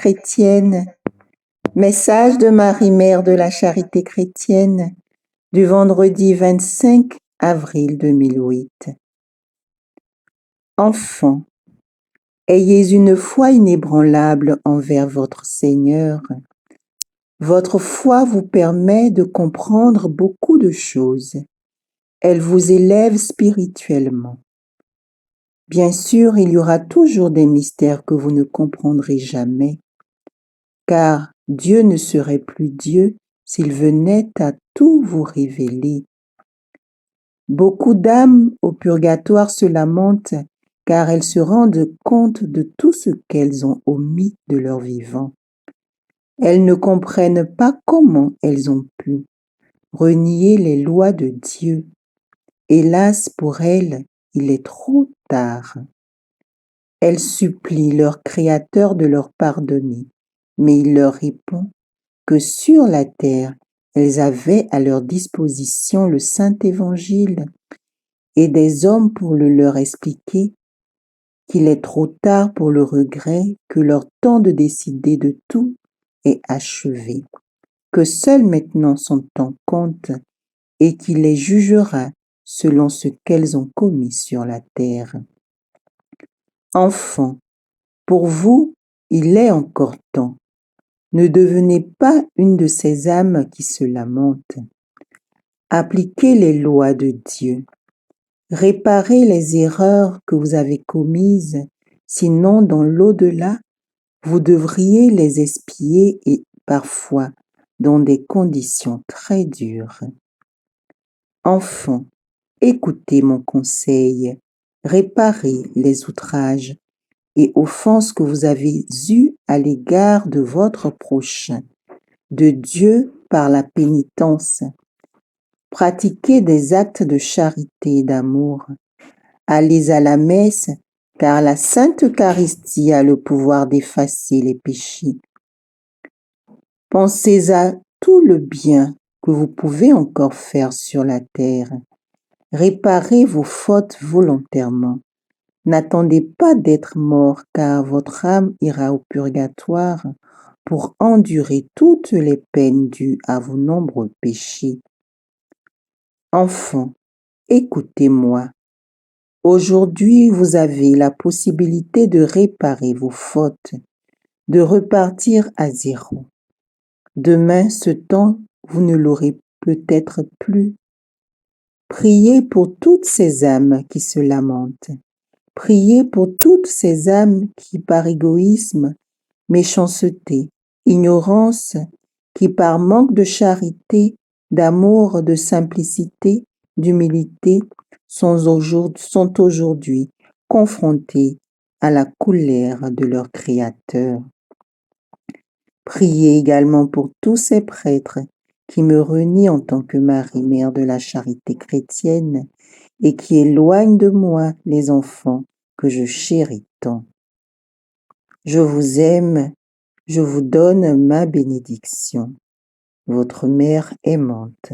chrétienne, message de Marie, Mère de la Charité chrétienne, du vendredi 25 avril 2008. Enfants, ayez une foi inébranlable envers votre Seigneur. Votre foi vous permet de comprendre beaucoup de choses. Elle vous élève spirituellement. Bien sûr, il y aura toujours des mystères que vous ne comprendrez jamais, car Dieu ne serait plus Dieu s'il venait à tout vous révéler. Beaucoup d'âmes au purgatoire se lamentent car elles se rendent compte de tout ce qu'elles ont omis de leur vivant. Elles ne comprennent pas comment elles ont pu renier les lois de Dieu. Hélas pour elles, il est trop tard. Elles supplient leur Créateur de leur pardonner, mais il leur répond que sur la terre, elles avaient à leur disposition le Saint-Évangile et des hommes pour le leur expliquer, qu'il est trop tard pour le regret, que leur temps de décider de tout est achevé, que seul maintenant son temps compte et qu'il les jugera selon ce qu'elles ont commis sur la terre. Enfants, pour vous, il est encore temps. Ne devenez pas une de ces âmes qui se lamentent. Appliquez les lois de Dieu. Réparez les erreurs que vous avez commises, sinon dans l'au-delà, vous devriez les expier et parfois dans des conditions très dures. Enfants, écoutez mon conseil. Réparez les outrages et offenses que vous avez eues à l'égard de votre prochain, de Dieu par la pénitence. Pratiquez des actes de charité et d'amour. Allez à la messe, car la Sainte Eucharistie a le pouvoir d'effacer les péchés. Pensez à tout le bien que vous pouvez encore faire sur la terre. Réparez vos fautes volontairement. N'attendez pas d'être mort, car votre âme ira au purgatoire pour endurer toutes les peines dues à vos nombreux péchés. Enfants, écoutez-moi. Aujourd'hui, vous avez la possibilité de réparer vos fautes, de repartir à zéro. Demain, ce temps, vous ne l'aurez peut-être plus. Priez pour toutes ces âmes qui se lamentent. Priez pour toutes ces âmes qui, par égoïsme, méchanceté, ignorance, qui par manque de charité, d'amour, de simplicité, d'humilité, sont aujourd'hui confrontées à la colère de leur Créateur. Priez également pour tous ces prêtres qui me renient en tant que Marie, Mère de la Charité chrétienne, et qui éloignent de moi les enfants que je chéris tant. Je vous aime, je vous donne ma bénédiction, votre mère aimante.